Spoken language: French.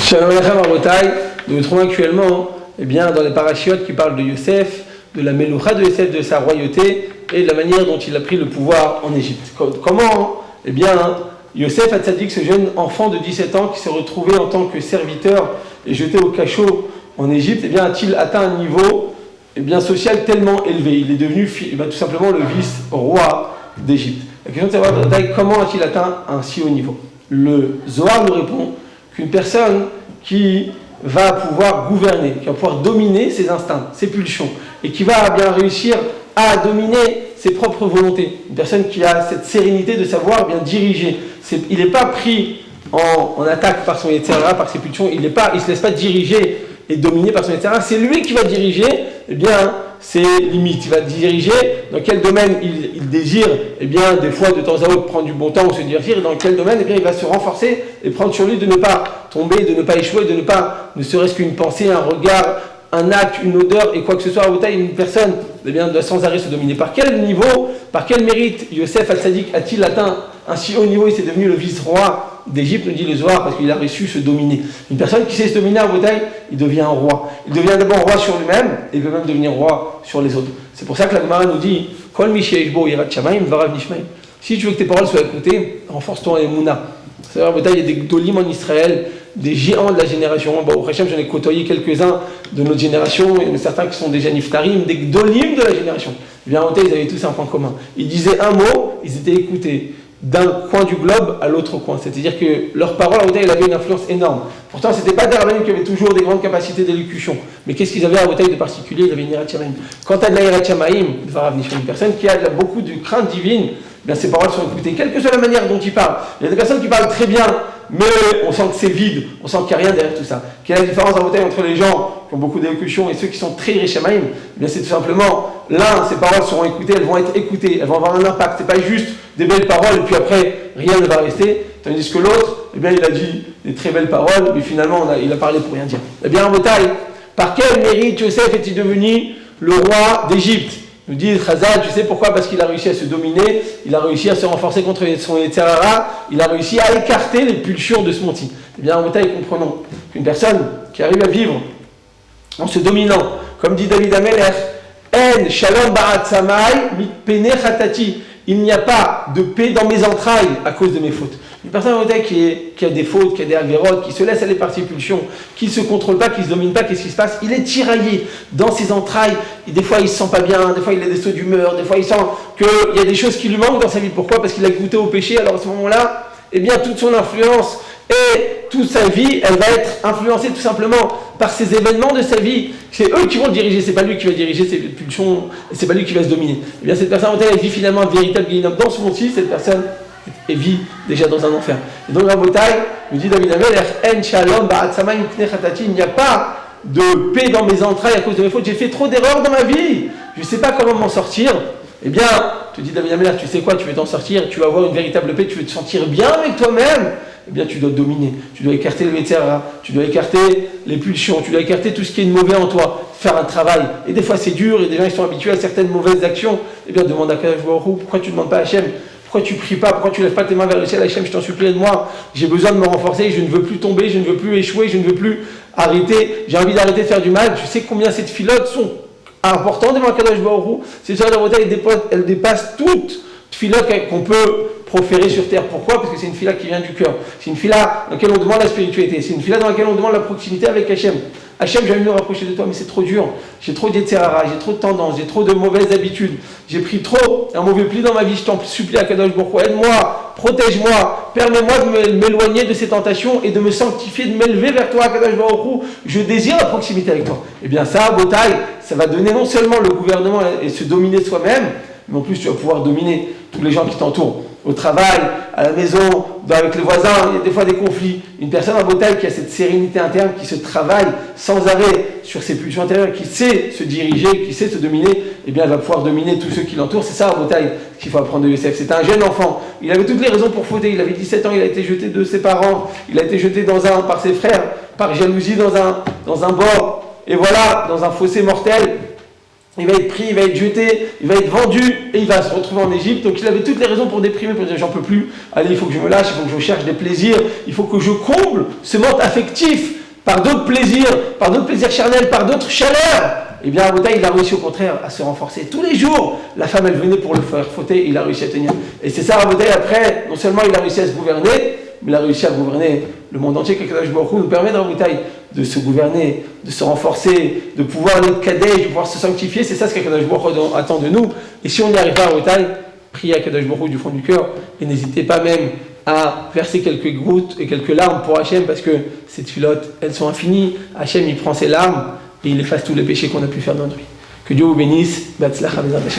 Shalom Aleichem Rabotai, nous nous trouvons actuellement dans les parachiotes qui parlent de Yosef, de la Meloucha de Yosef, de sa royauté et de la manière dont il a pris le pouvoir en Égypte. Comment Yosef Hatzadik, ce jeune enfant de 17 ans qui s'est retrouvé en tant que serviteur et jeté au cachot en Égypte, a-t-il atteint un niveau social tellement élevé? Il est devenu tout simplement le vice-roi d'Égypte. La question de savoir comment a-t-il atteint un si haut niveau? Le Zohar nous répond qu'une personne qui va pouvoir gouverner, qui va pouvoir dominer ses instincts, ses pulsions, et qui va bien réussir à dominer ses propres volontés, une personne qui a cette sérénité de savoir bien diriger, il n'est pas pris en attaque par son Yetzirah, par ses pulsions, il ne se laisse pas diriger et dominer par son Yetzirah, c'est lui qui va diriger ses limites, il va diriger dans quel domaine il désire, des fois de temps à autre prendre du bon temps ou se divertir, et dans quel domaine il va se renforcer et prendre sur lui de ne pas tomber, de ne pas échouer, de ne pas, ne serait-ce qu'une pensée, un regard, un acte, une odeur et quoi que ce soit, une personne doit sans arrêt se dominer. Par quel niveau, par quel mérite Yosef Hatzadik a-t-il atteint un si haut niveau? Il s'est devenu le vice-roi d'Égypte, nous dit le Zohar, parce qu'il a reçu se dominer. Une personne qui sait se dominer à Rabotai, il devient un roi. Il devient d'abord roi sur lui-même, et il peut même devenir roi sur les autres. C'est pour ça que la Gemara nous dit Kol mi she'eshbo yirat shamayim v'arav nishmaim. Si tu veux que tes paroles soient écoutées, renforce ton émouna. C'est-à-dire, Rabotai, il y a des gdolim en Israël, des géants de la génération. Au Hachem, j'en ai côtoyé quelques-uns de notre génération, et certains qui sont déjà niftarim, des gdolim de la génération. Rabotai, ils avaient tous un point commun. Ils disaient un mot, ils étaient écoutés d'un coin du globe à l'autre coin. C'est-à-dire que leur parole, Rabotai, elle avait une influence énorme. Pourtant, ce n'était pas des rabbins qui avaient toujours des grandes capacités d'élocution. Mais qu'est-ce qu'ils avaient à Rabotai de particulier? Ils avaient une yirat shamayim. Quand tu as de la yirat shamayim, une personne qui a beaucoup de crainte divine, ses paroles sont écoutées, quelle que soit la manière dont il parle. Il y a des personnes qui parlent très bien, mais on sent que c'est vide, on sent qu'il n'y a rien derrière tout ça. Quelle est la différence Rabotai entre les gens qui ont beaucoup d'élocution et ceux qui sont très yirat shamayim? C'est tout simplement, ces paroles seront écoutées, elles vont être écoutées, elles vont avoir un impact. C'est pas juste des belles paroles et puis après rien ne va rester. Tandis que l'autre, il a dit des très belles paroles, mais finalement il a parlé pour rien dire. Rabotai, par quel mérite Yosef est-il devenu le roi d'Égypte? Nous dit Chazal, tu sais pourquoi? Parce qu'il a réussi à se dominer, il a réussi à se renforcer contre son Yetzirah, il a réussi à écarter les pulsions de ce monti. Rabotai, comprenons qu'une personne qui arrive à vivre en se dominant, comme dit David Amelech, En shalom ba'at samai mitpene chatati. Il n'y a pas de paix dans mes entrailles à cause de mes fautes. Une personne qui a des fautes, qui a des avérotes, qui se laisse aller par ses pulsions, qui ne se contrôle pas, qui ne se domine pas, qu'est-ce qui se passe? Il est tiraillé dans ses entrailles. Et des fois, il ne se sent pas bien, des fois, il a des sauts d'humeur, des fois, il sent qu'il y a des choses qui lui manquent dans sa vie. Pourquoi? Parce qu'il a goûté au péché. Alors à ce moment-là, toute son influence et toute sa vie, elle va être influencée tout simplement par ces événements de sa vie. C'est eux qui vont le diriger, c'est pas lui qui va diriger ses pulsions, et c'est pas lui qui va se dominer. Cette personne, elle vit finalement un véritable guéhinam. Dans ce monde-ci, cette personne vit déjà dans un enfer. Et donc, Rabotai, nous dit David Amelech, En shalom ba'at samai mipnei chatati. Il n'y a pas de paix dans mes entrailles à cause de mes fautes. J'ai fait trop d'erreurs dans ma vie. Je ne sais pas comment m'en sortir. Te dit David Amelech, tu sais quoi, tu veux t'en sortir, tu vas avoir une véritable paix, tu veux te sentir bien avec toi-même. Tu dois dominer, tu dois écarter le Yetzirah, tu dois écarter les pulsions, tu dois écarter tout ce qui est de mauvais en toi, faire un travail. Et des fois c'est dur, et des gens qui sont habitués à certaines mauvaises actions, demande à Kadosh Baruch Hu, pourquoi tu ne demandes pas à Hachem? Pourquoi tu ne pries pas? Pourquoi tu ne lèves pas tes mains vers le ciel? Hachem, je t'en supplie, aide-moi, j'ai besoin de me renforcer, je ne veux plus tomber, je ne veux plus échouer, je ne veux plus arrêter, j'ai envie d'arrêter de faire du mal. Tu sais combien ces filotes sont importantes devant Kadosh Baruch Hu? Ces histoires de Rabotai, elles dépassent toutes filotes qu'on peut proférer sur terre. Pourquoi? Parce que c'est une fila qui vient du cœur. C'est une fila dans laquelle on demande la spiritualité. C'est une fila dans laquelle on demande la proximité avec Hachem. Hachem, j'ai envie de me rapprocher de toi, mais c'est trop dur. J'ai trop d'Yetzirah, j'ai trop de tendances, j'ai trop de mauvaises habitudes. J'ai pris trop un mauvais pli dans ma vie. Je t'en supplie à Kadosh Baruch Hu, aide-moi, protège-moi, permets-moi de m'éloigner de ces tentations et de me sanctifier, de m'élever vers toi, Kadosh Baruch Hu. Je désire la proximité avec toi. Ça, Rabotai, ça va donner non seulement le gouvernement et se dominer soi-même, mais en plus tu vas pouvoir dominer tous les gens qui t'entourent. Au travail, à la maison, avec les voisins, il y a des fois des conflits. Une personne en Rabotai qui a cette sérénité interne, qui se travaille sans arrêt sur ses pulsions intérieures, qui sait se diriger, qui sait se dominer, elle va pouvoir dominer tous ceux qui l'entourent. C'est ça, Rabotai, qu'il faut apprendre de Yosef. C'est un jeune enfant. Il avait toutes les raisons pour fauter. Il avait 17 ans, il a été jeté de ses parents, il a été jeté par ses frères, par jalousie dans un bord, et voilà, dans un fossé mortel. Il va être pris, il va être jeté, il va être vendu et il va se retrouver en Égypte. Donc il avait toutes les raisons pour déprimer, pour dire j'en peux plus, allez, il faut que je me lâche, il faut que je cherche des plaisirs, il faut que je comble ce manque affectif par d'autres plaisirs charnels, par d'autres chaleurs, eh bien, Rabotai, il a réussi au contraire à se renforcer. Tous les jours, la femme, elle venait pour le faire fauter, il a réussi à tenir. Et c'est ça, Rabotai, après, non seulement il a réussi à se gouverner, mais il a réussi à gouverner le monde entier. Qu'Akadosh Baruch Hu nous permet, Rabotai, de se gouverner, de se renforcer, de pouvoir aller Kadesh, de pouvoir se sanctifier. C'est ça ce qu'Akadosh Baruch Hu attend de nous. Et si on n'y arrive pas, Rabotai, priez Akadosh Baruch Hu du fond du cœur, et n'hésitez pas même à verser quelques gouttes et quelques larmes pour Hachem, parce que ces tfilotes, elles sont infinies. Hachem, il prend ses larmes et il efface tous les péchés qu'on a pu faire dans notre vie. Que Dieu vous bénisse. Be'atzlacha, Bezrat Hashem.